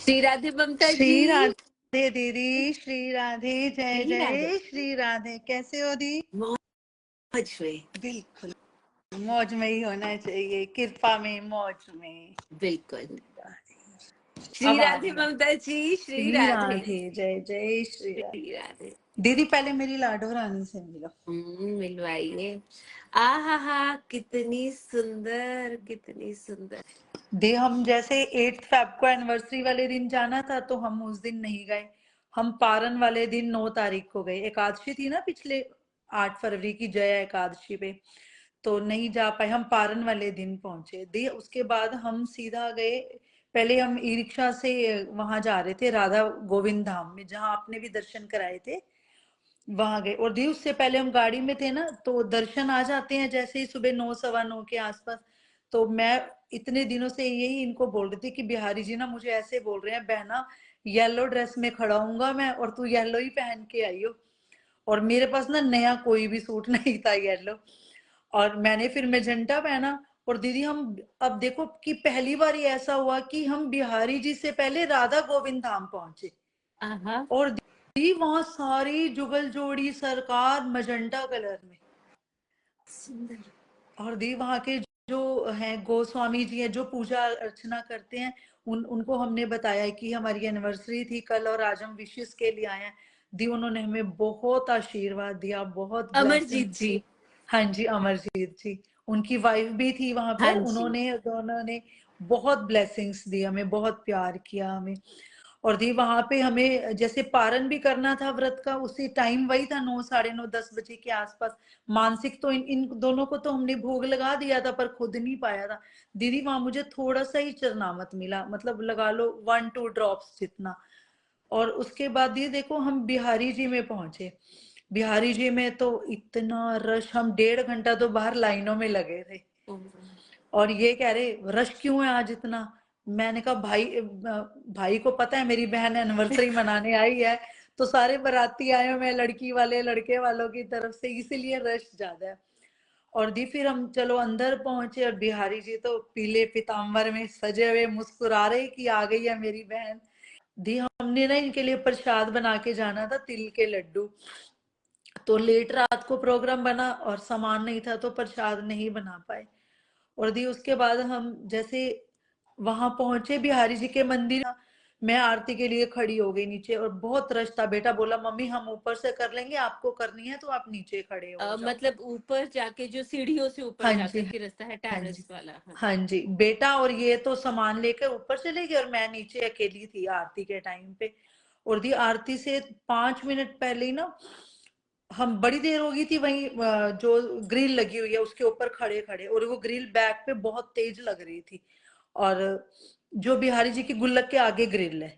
श्री राधे ममता श्री जी। राधे दीदी, श्री राधे, जय श्री राधे। जय श्री राधे। कैसे हो दी? मौज में। बिल्कुल मौज में ही होना चाहिए, कृपा में, मौज में। बिल्कुल। श्री अब आ राधे गया। ममता जी, श्री श्री राधे। राधे, जय जय श्री राधे। श्री राधे। दीदी पहले मेरी लाडो रानी से मिलो। मिलवाइए। आहा हा, कितनी सुंदर, कितनी सुंदर। दी हम जैसे 8 फेब को एनिवर्सरी वाले दिन जाना था तो हम उस दिन नहीं गए। हम पारन वाले दिन 9 तारीख को गए। एकादशी थी ना पिछले 8 फरवरी की, जया एकादशी पे, तो नहीं जा पाए। हम पारन वाले दिन पहुंचे। दी उसके बाद हम सीधा गए। पहले हम ई रिक्शा से वहां जा रहे थे, राधा गोविंद धाम में, जहां आपने भी दर्शन कराए थे, वहां गए। और दी उससे पहले हम गाड़ी में थे ना, तो दर्शन आ जाते हैं जैसे ही सुबह 9 सवा 9 के आसपास। तो मैं इतने दिनों से यही इनको बोल रही थी कि बिहारी जी ना मुझे ऐसे बोल रहे हैं, बहना येलो ड्रेस में खड़ा हूंगा मैं और तू येलो ही पहन के आई हो। और मेरे पास ना नया कोई भी सूट नहीं था येलो, और मैंने फिर मैजेंटा पहना। और दीदी हम अब देखो कि पहली बार ही ऐसा हुआ कि हम बिहारी जी से पहले राधा गोविंद धाम पहुंचे। और दी वहां सारी जुगल जोड़ी सरकार मजेंटा कलर में सुंदर। और दी वहां के जो हैं गोस्वामी जी हैं जो पूजा अर्चना करते हैं, उनको हमने बताया कि हमारी एनिवर्सरी थी कल और आज हम विशेष के लिए आए हैं। दी उन्होंने हमें बहुत आशीर्वाद दिया, बहुत अमरजीत ब्लेसिंग्स जी। दी। हाँ जी, अमरजीत जी, उनकी वाइफ भी थी वहां हाँ पर। जी। उन्होंने दोनों ने बहुत ब्लेसिंग्स दी हमें, बहुत प्यार किया हमें। और दी वहां पे हमें जैसे पारण भी करना था व्रत का, उसी टाइम वही था 9 साढ़े 9 10 बजे के आसपास। मानसिक तो इन दोनों को तो हमने भोग लगा दिया था पर खुद नहीं पाया था। दीदी वहां मुझे थोड़ा सा ही चरनामत मिला, मतलब लगा लो 1-2 ड्रॉप्स जितना। और उसके बाद ये देखो हम बिहारी जी में पहुंचे। बिहारी जी में तो इतना रश, हम 1.5 घंटा तो बाहर लाइनों में लगे थे। और ये कह रहे रश क्यों है आज इतना। मैंने कहा भाई को पता है मेरी बहन एनिवर्सरी मनाने आई है, तो सारे बाराती आए हुए हैं, लड़की वाले लड़के वालों की तरफ से, इसीलिए रश ज्यादा है। और दी फिर हम चलो अंदर पहुंचे और बिहारी जी तो पीले पीताम्बर में सजे हुए मुस्कुरा रहे कि आ गई है मेरी बहन। दी हमने ना इनके लिए प्रसाद बना के जाना था, तिल के लड्डू। तो लेट रात को प्रोग्राम बना और सामान नहीं था तो प्रसाद नहीं बना पाए। और दी उसके बाद हम जैसे वहां पहुंचे बिहारी जी के मंदिर, मैं आरती के लिए खड़ी हो गई नीचे और बहुत रश था। बेटा बोला मम्मी हम ऊपर से कर लेंगे, आपको करनी है तो आप नीचे खड़े हो जाओ। मतलब ऊपर जाके जो सीढ़ियों से ऊपर हाँ जी, जाकर के रास्ता है, हाँ जी, टेरेस वाला। हाँ। हाँ जी। बेटा और ये तो सामान लेकर ऊपर चले गए और मैं नीचे अकेली थी आरती के टाइम पे। और दी आरती से 5 मिनट पहले ही ना, हम बड़ी देर हो गई थी वहीं, जो ग्रिल लगी हुई है उसके ऊपर खड़े खड़े, और वो ग्रिल बैक पे बहुत तेज लग रही थी। और जो बिहारी जी की गुल्लक के आगे ग्रिल है।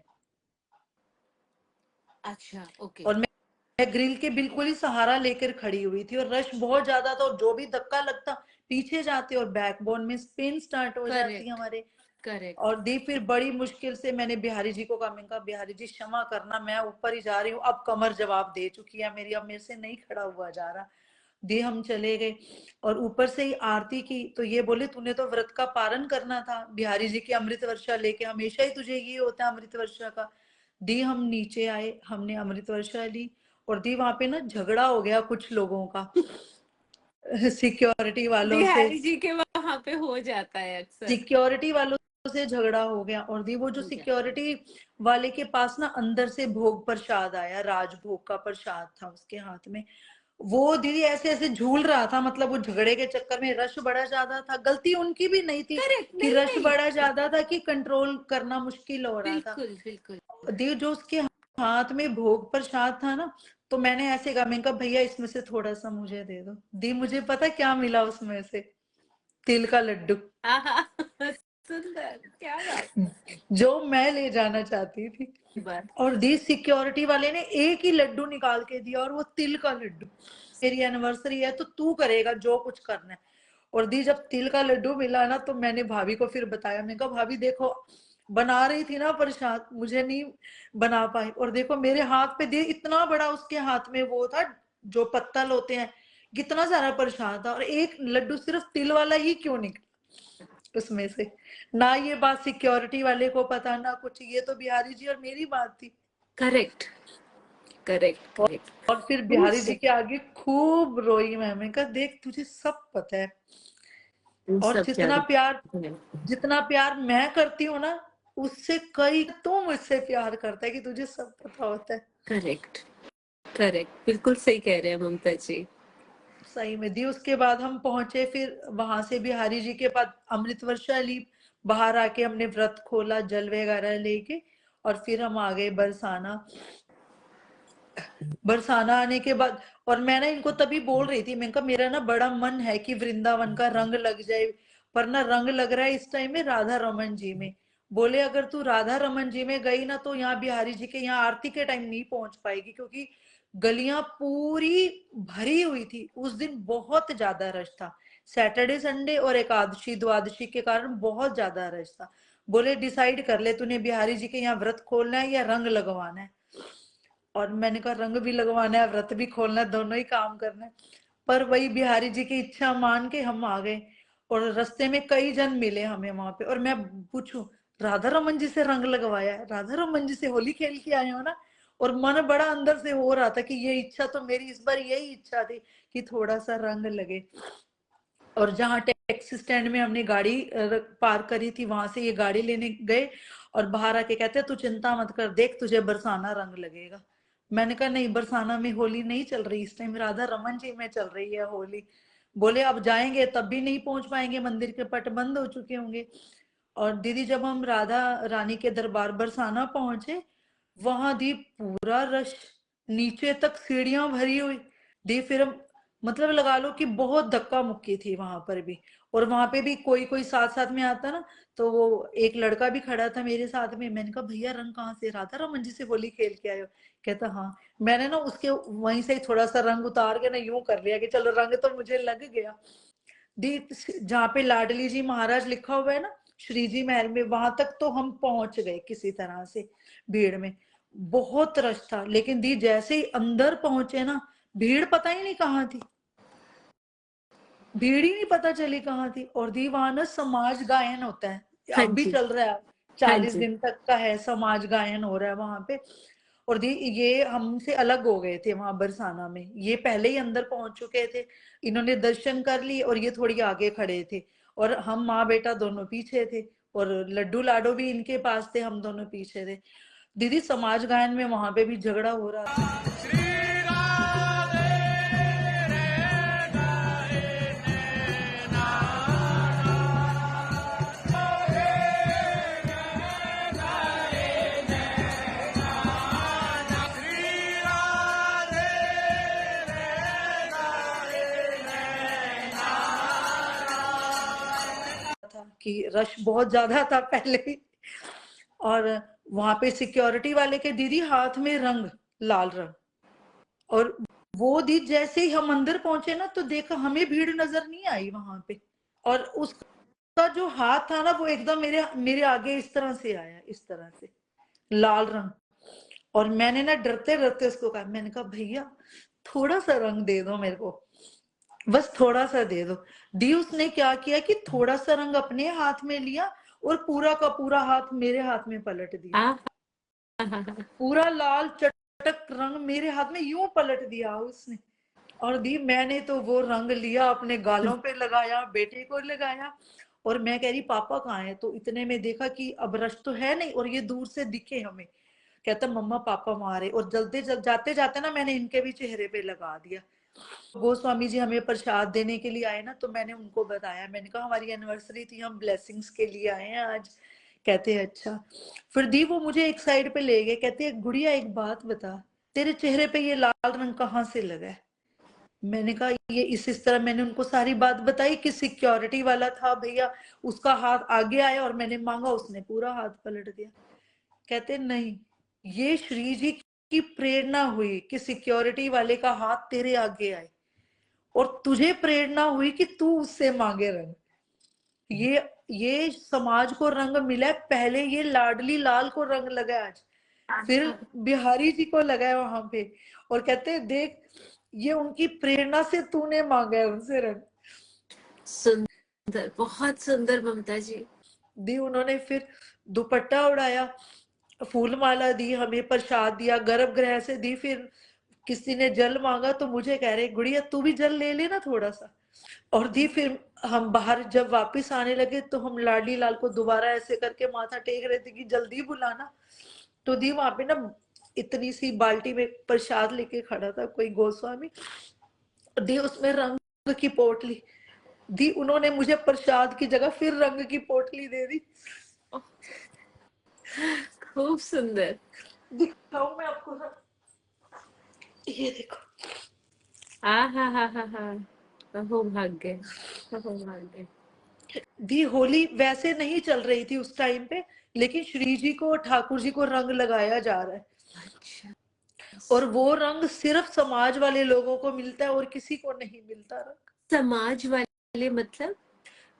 अच्छा, ओके। और मैं ग्रिल के बिल्कुल ही सहारा लेकर खड़ी हुई थी और रश बहुत ज्यादा था, और जो भी धक्का लगता पीछे जाते और बैकबोन में स्पिन स्टार्ट हो जाती करेक्ट, हमारे। करेक्ट। और दी फिर बड़ी मुश्किल से मैंने बिहारी जी को कहा, मैंने कहा बिहारी जी क्षमा करना, मैं ऊपर ही जा रही हूँ, अब कमर जवाब दे चुकी है मेरी, अब मेरे से नहीं खड़ा हुआ जा रहा। दी हम चले गए और ऊपर से ही आरती की तो ये बोले तूने तो व्रत का पारण करना था, बिहारी जी की अमृत वर्षा लेके, हमेशा ही तुझे ये होता है अमृत वर्षा का। दी हम नीचे आए, हमने अमृत वर्षा ली। और दी वहां पे ना झगड़ा हो गया कुछ लोगों का सिक्योरिटी वालों से। बिहारी जी के वहां पे हो जाता है अक्सर। सिक्योरिटी वालों से झगड़ा हो गया। और दी वो जो हो जाता है। सिक्योरिटी वाले के पास ना अंदर से भोग प्रसाद आया, राजभोग का प्रसाद था उसके हाथ में। वो दीदी ऐसे ऐसे झूल रहा था, मतलब वो झगड़े के चक्कर में, रश बड़ा ज्यादा था, गलती उनकी भी नहीं थी करेक्ट, कि नहीं रश नहीं। बड़ा ज्यादा था कि कंट्रोल करना मुश्किल हो रहा था। बिल्कुल बिल्कुल। दी जो उसके हाथ में भोग प्रसाद था ना, तो मैंने ऐसे कहा, मैंने कहा भैया इसमें से थोड़ा सा मुझे दे दो। दी मुझे पता क्या मिला उसमें से, तिल का लड्डू। सुंदर, क्या बात। जो मैं ले जाना चाहती थी। बात। और दी सिक्योरिटी वाले ने एक ही लड्डू निकाल के दिया और वो तिल का लड्डू। मेरी एनिवर्सरी है तो तू करेगा जो कुछ करना है। और दी जब तिल का लड्डू मिला ना, तो मैंने भाभी को फिर बताया, मैंने कहा भाभी देखो, बना रही थी ना प्रसाद, मुझे नहीं बना पाई, और देखो मेरे हाथ पे दे, इतना बड़ा उसके हाथ में वो था जो पत्तल होते हैं, कितना सारा प्रसाद था और एक लड्डू सिर्फ तिल वाला ही क्यों निकला। उसमें से। ना ये बात सिक्योरिटी वाले को पता, ना कुछ, ये तो बिहारी जी और मेरी बात थी। करेक्ट करेक्ट और, करेक्ट। और फिर बिहारी जी के आगे खूब रोई मैंने कहा देख तुझे सब पता है, और सब क्या जितना प्यार मैं करती हूँ ना, उससे कई तू मुझसे प्यार करता है कि तुझे सब पता होता है। करेक्ट करेक्ट, बिल्कुल सही कह रहे हैं ममता जी। सही में दी। उसके बाद हम पहुंचे, फिर वहां से बिहारी जी के बाद अमृत वर्षा ली, बाहर आके हमने व्रत खोला जल वगैरह लेके, और फिर हम आ गए बरसाना। बरसाना आने के बाद, और मैं ना इनको तभी बोल रही थी, मैंने कहा मेरा ना बड़ा मन है कि वृंदावन का रंग लग जाए, पर ना रंग लग रहा है इस टाइम में राधा रमन जी में। बोले अगर तू राधा रमन जी में गई ना तो यहाँ बिहारी जी के यहाँ आरती के टाइम नहीं पहुंच पाएगी, क्योंकि गलियां पूरी भरी हुई थी उस दिन, बहुत ज्यादा रश था। सैटरडे संडे और एकादशी द्वादशी के कारण बहुत ज्यादा रश था। बोले डिसाइड कर ले तूने बिहारी जी के यहाँ व्रत खोलना है या रंग लगवाना है। और मैंने कहा रंग भी लगवाना है व्रत भी खोलना है, दोनों ही काम करना है। पर वही बिहारी जी की इच्छा मान के हम आ गए, और रास्ते में कई जन मिले हमें वहां पे, और मैं पूछूं राधा रमन जी से रंग लगवाया है, राधा रमन जी से होली खेल के आए हो ना। और मन बड़ा अंदर से हो रहा था कि ये इच्छा तो मेरी इस बार यही इच्छा थी कि थोड़ा सा रंग लगे। और जहाँ टैक्सी स्टैंड में हमने गाड़ी पार्क करी थी, वहां से ये गाड़ी लेने गए, और बाहर आके कहते तू चिंता मत कर, देख तुझे बरसाना रंग लगेगा। मैंने कहा नहीं, बरसाना में होली नहीं चल रही इस टाइम, राधा रमन जी में चल रही है होली। बोले अब जाएंगे तब भी नहीं पहुंच पाएंगे, मंदिर के पट बंद हो चुके होंगे। और दीदी जब हम राधा रानी के दरबार बरसाना पहुंचे, वहां दी पूरा रश, नीचे तक सीढ़ियां भरी हुई। दी फिर हम, मतलब लगा लो कि बहुत धक्का मुक्की थी वहां पर भी। और वहां पे भी कोई कोई साथ साथ में आता ना, तो वो एक लड़का भी खड़ा था मेरे साथ में। मैंने कहा भैया रंग कहाँ से, राधा रमन जी से होली खेल के आए हो? कहता हाँ। मैंने ना उसके वहीं से थोड़ा सा रंग उतार के ना यूं कर लिया कि चलो रंग तो मुझे लग गया। दी जहाँ पे लाडली जी महाराज लिखा हुआ है ना, श्री जी महल में, वहां तक तो हम पहुंच गए किसी तरह से भीड़ में। बहुत रश था, लेकिन दी जैसे ही अंदर पहुंचे ना, भीड़ पता ही नहीं कहाँ थी, भीड़ ही नहीं पता चली कहाँ थी। और दी वहां ना समाज गायन होता है, हाँ अब भी जी, चल रहा है, हाँ 40 जी। दिन तक का है, समाज गायन हो रहा है वहां पे। और दी ये हमसे अलग हो गए थे वहां बरसाना में, ये पहले ही अंदर पहुंच चुके थे, इन्होंने दर्शन कर ली, और ये थोड़ी आगे खड़े थे, और हम माँ बेटा दोनों पीछे थे, और लड्डू लाडो भी इनके पास थे, हम दोनों पीछे थे। दीदी समाज गायन में वहां पे भी झगड़ा हो रहा था। था कि रश बहुत ज्यादा था पहले ही। और वहां पे सिक्योरिटी वाले के दीदी हाथ में रंग, लाल रंग, और वो दी जैसे ही हम अंदर पहुंचे ना, तो देखा हमें भीड़ नजर नहीं आई वहां पे। और उसका जो हाथ था ना, वो एकदम मेरे मेरे आगे इस तरह से आया, इस तरह से लाल रंग। और मैंने ना डरते डरते उसको कहा, मैंने कहा भैया थोड़ा सा रंग दे दो मेरे को, बस थोड़ा सा दे दो। दी उसने क्या किया कि थोड़ा सा रंग अपने हाथ में लिया, और पूरा का पूरा हाथ मेरे हाथ में पलट दिया। हाँ पूरा लाल चटक रंग मेरे हाथ में यूं पलट दिया उसने। और दी मैंने तो वो रंग लिया, अपने गालों पे लगाया, बेटे को लगाया, और मैं कह रही पापा कहाँ है, तो इतने में देखा कि अब रश तो है नहीं, और ये दूर से दिखे हमें। कहता मम्मा पापा मारे, और जल्दी जाते जाते ना मैंने इनके भी चेहरे पे लगा दिया। गोस्वामी जी हमें प्रसाद देने के लिए आए ना, तो मैंने उनको बताया, मैंने कहा हमारी एनिवर्सरी थी, हम ब्लेसिंग्स के लिए आए हैं आज। कहते हैं अच्छा। फिर दी वो मुझे एक साइड पे ले गए, कहते हैं गुड़िया एक बात बता, तेरे चेहरे पे ये लाल रंग कहाँ से लगा है? मैंने कहा ये इस तरह मैंने उनको सारी बात बताई कि सिक्योरिटी वाला था भैया, उसका हाथ आगे आया और मैंने मांगा, उसने पूरा हाथ पलट दिया। कहते नहीं, ये श्री जी की प्रेरणा हुई कि सिक्योरिटी वाले का हाथ तेरे आगे आए, और तुझे प्रेरणा हुई कि तू उससे मांगे रंग। ये समाज को रंग मिला, पहले ये लाडली लाल को रंग लगा आज, फिर बिहारी जी को लगा है वहां पे। और कहते हैं देख ये उनकी प्रेरणा से तूने मांगा है उनसे रंग। बहुत सुंदर ममता जी। दी उन्होंने फिर दुपट्टा उड़ाया, फूल माला दी, हमें प्रसाद दिया, गर्भगृह से दी। फिर किसी ने जल मांगा तो मुझे कह रहे गुड़िया तू भी जल ले लेना थोड़ा सा। और दी फिर हम बाहर जब वापस आने लगे तो हम लाडी लाल को दोबारा ऐसे करके माथा टेक रहे थे कि जल्दी बुलाना। तो दी वहां पे ना इतनी सी बाल्टी में प्रसाद लेके खड़ा था कोई गोस्वामी, दी उसमें रंग की पोटली दी, उन्होंने मुझे प्रसाद की जगह फिर रंग की पोटली दे दी। खूब सुंदर। दिखाऊं मैं आपको, ये देखो। हा अहो भाग्य, अहो भाग्य। दी होली वैसे नहीं चल रही थी उस टाइम पे, लेकिन श्री जी को ठाकुर जी को रंग लगाया जा रहा है। अच्छा। और वो रंग सिर्फ समाज वाले लोगों को मिलता है और किसी को नहीं मिलता रंग। समाज वाले मतलब?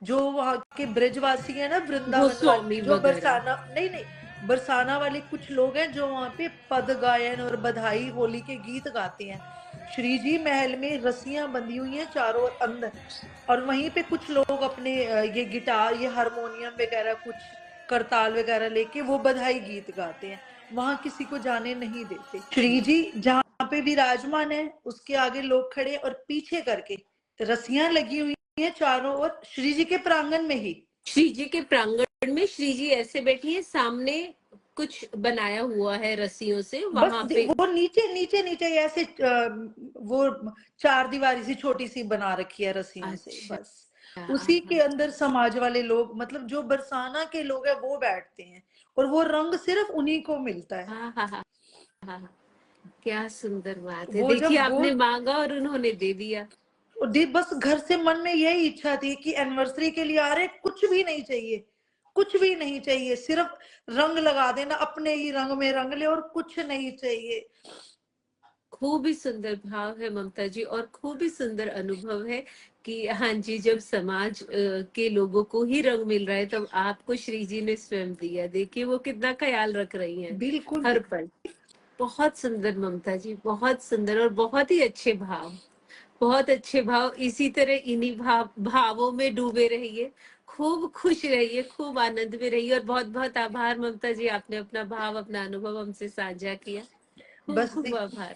जो वहां के ब्रजवासी है ना, वृंदावन गोस्वामी वाले, जो वगैरह? बरसाना, नहीं नहीं, बरसाना वाले कुछ लोग हैं जो वहां पे पद गायन और बधाई होली के गीत गाते हैं। श्री जी महल में रस्सियां बंधी हुई हैं चारों ओर अंदर, और वहीं पे कुछ लोग अपने ये गिटार, ये हारमोनियम वगैरह, कुछ करताल वगैरह लेके वो बधाई गीत गाते हैं। वहां किसी को जाने नहीं देते। श्री जी जहाँ पे विराजमान है उसके आगे लोग खड़े और पीछे करके रस्सियां लगी हुई है चारों ओर, श्री जी के प्रांगण में ही। श्री जी के प्रांगण में श्री जी ऐसे बैठी है, सामने कुछ बनाया हुआ है रस्सियों से बस वहां पे। वो नीचे नीचे नीचे ऐसे वो चार दीवारी सी छोटी सी बना रखी है रस्सियों से, अच्छा। बस उसी के अंदर समाज वाले लोग, मतलब जो बरसाना के लोग हैं वो बैठते हैं, और वो रंग सिर्फ उन्हीं को मिलता है। हाँ। क्या सुंदर बात है, वो देखिए जब वो आपने मांगा और उन्होंने दे दिया। बस घर से मन में यही इच्छा थी कि एनिवर्सरी के लिए आ रहे, कुछ भी नहीं चाहिए, कुछ भी नहीं चाहिए, सिर्फ रंग लगा देना, अपने ही रंग में रंग ले, और कुछ नहीं चाहिए। खूब ही सुंदर भाव है ममता जी, और खूब ही सुंदर अनुभव है कि हाँ जी, जब समाज के लोगों को ही रंग मिल रहा है तब आपको श्री जी ने स्वयं दिया। देखिए वो कितना ख्याल रख रही हैं बिल्कुल। हर पल। बहुत सुंदर ममता जी, बहुत सुंदर, और बहुत ही अच्छे भाव, बहुत अच्छे भाव। इसी तरह इन्हीं भावों में डूबे रहिए, खूब खुश रहिए, खूब आनंद में रहिए। और बहुत बहुत आभार ममता जी, आपने अपना भाव, अपना अनुभव हमसे साझा किया। खूब बस खूब आभार।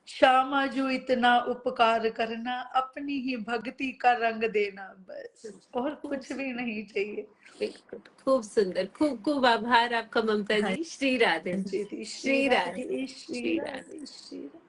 श्यामा जो इतना उपकार करना, अपनी ही भक्ति का रंग देना, बस और खूब कुछ भी सुंदर, नहीं चाहिए। बिल्कुल खूब सुंदर, खूब खूब आभार आपका ममता हाँ जी। श्री राधे। जी, श्री श्री राधे। राधे, श्री श्री राधे। राधे, श्री राधे।